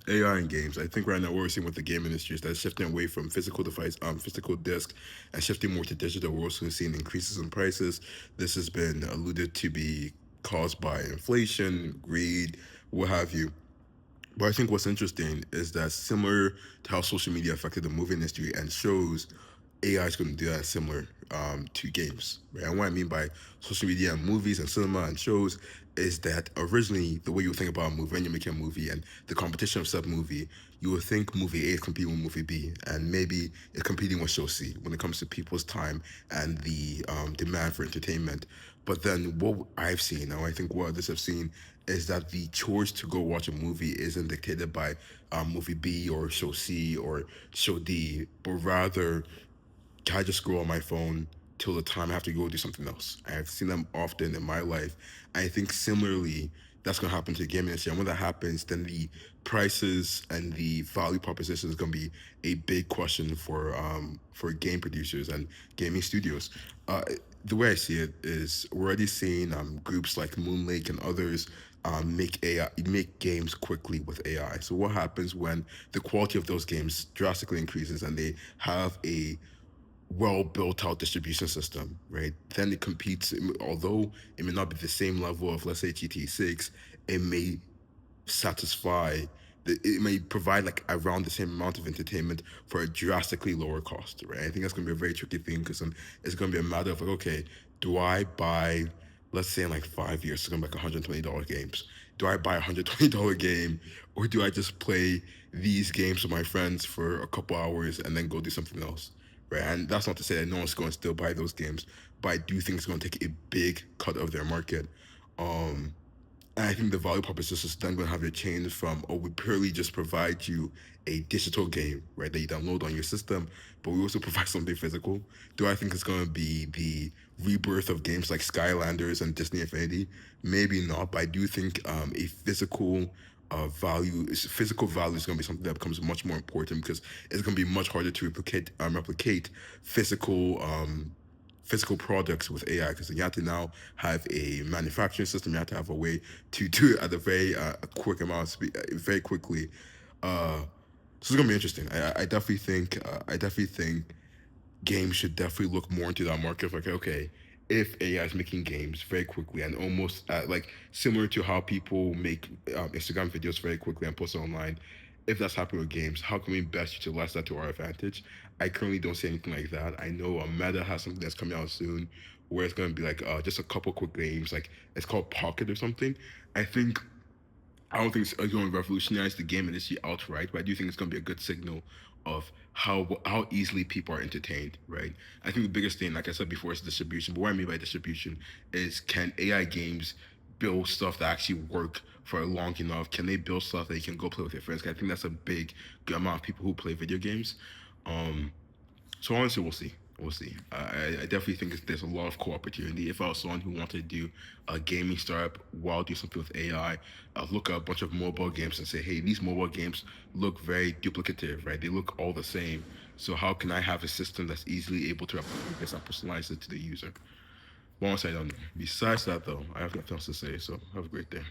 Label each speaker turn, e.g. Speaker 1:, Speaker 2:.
Speaker 1: AI in games. I think right now what we're seeing with the game industry is that it's shifting away from physical disc, and shifting more to digital. We're also seeing increases in prices. This has been alluded to be caused by inflation, greed, what have you. But I think what's interesting is that similar to how social media affected the movie industry and shows, AI is going to do that similar to games, right? And what I mean by social media and movies and cinema and shows is that originally the way you would think about a movie when you're making a movie and the competition of said movie, you would think movie A is competing with movie B, and maybe it's competing with show C when it comes to people's time and the demand for entertainment. But then what I've seen, now I think what others have seen, is that the choice to go watch a movie isn't dictated by movie B or show C or show D, but rather can I just scroll on my phone till the time I have to go do something else? I've seen them often in my life. I think similarly, that's going to happen to the gaming industry. And when that happens, then the prices and the value proposition is going to be a big question for game producers and gaming studios. The way I see it is we're already seeing groups like Moonlake and others make games quickly with AI. So what happens when the quality of those games drastically increases and they have a well built out distribution system, right? Then it competes, although it may not be the same level of, let's say, GTA 6, it may satisfy, it may provide like around the same amount of entertainment for a drastically lower cost, right? I think that's going to be a very tricky thing because it's going to be a matter of like, okay, do I buy, let's say in like 5 years, it's going to be like $120 games. Do I buy a $120 game, or do I just play these games with my friends for a couple hours and then go do something else? Right. And that's not to say that no one's going to still buy those games, but I do think it's going to take a big cut of their market. Um, and I think the value proposition is then going to have to change from, oh, we purely just provide you a digital game, right, that you download on your system, but we also provide something physical. Do I think it's going to be the rebirth of games like Skylanders and Disney Infinity? Maybe not, but I do think a physical value is going to be something that becomes much more important because it's going to be much harder to replicate physical physical products with AI, because you have to now have a manufacturing system. You have to have a way to do it at a very quick amount of speed, very quickly. Uh, so it's gonna be interesting. I definitely think games should definitely look more into that market. Of like, okay, if AI is making games very quickly and almost like similar to how people make Instagram videos very quickly and post it online, if that's happening with games, how can we best utilize that to our advantage? I currently don't see anything like that. I know Meta has something that's coming out soon where it's going to be like just a couple quick games, like it's called Pocket or something. I think I don't think it's going to revolutionize the game industry outright, but I do think it's going to be a good signal of how easily people are entertained, right? I think the biggest thing, like I said before, is distribution. But what I mean by distribution is, can AI games build stuff that actually work for long enough? Can they build stuff that you can go play with your friends? 'Cause I think that's a big amount of people who play video games. Um, so honestly, we'll see. We'll see. I definitely think there's a lot of co-opportunity. If I was someone who wanted to do a gaming startup while do something with AI, I'd look at a bunch of mobile games and say, hey, these mobile games look very duplicative, right? They look all the same. So how can I have a system that's easily able to replicate this and personalize it to the user? Once I don't know. Besides that, though, I have nothing else to say. So have a great day.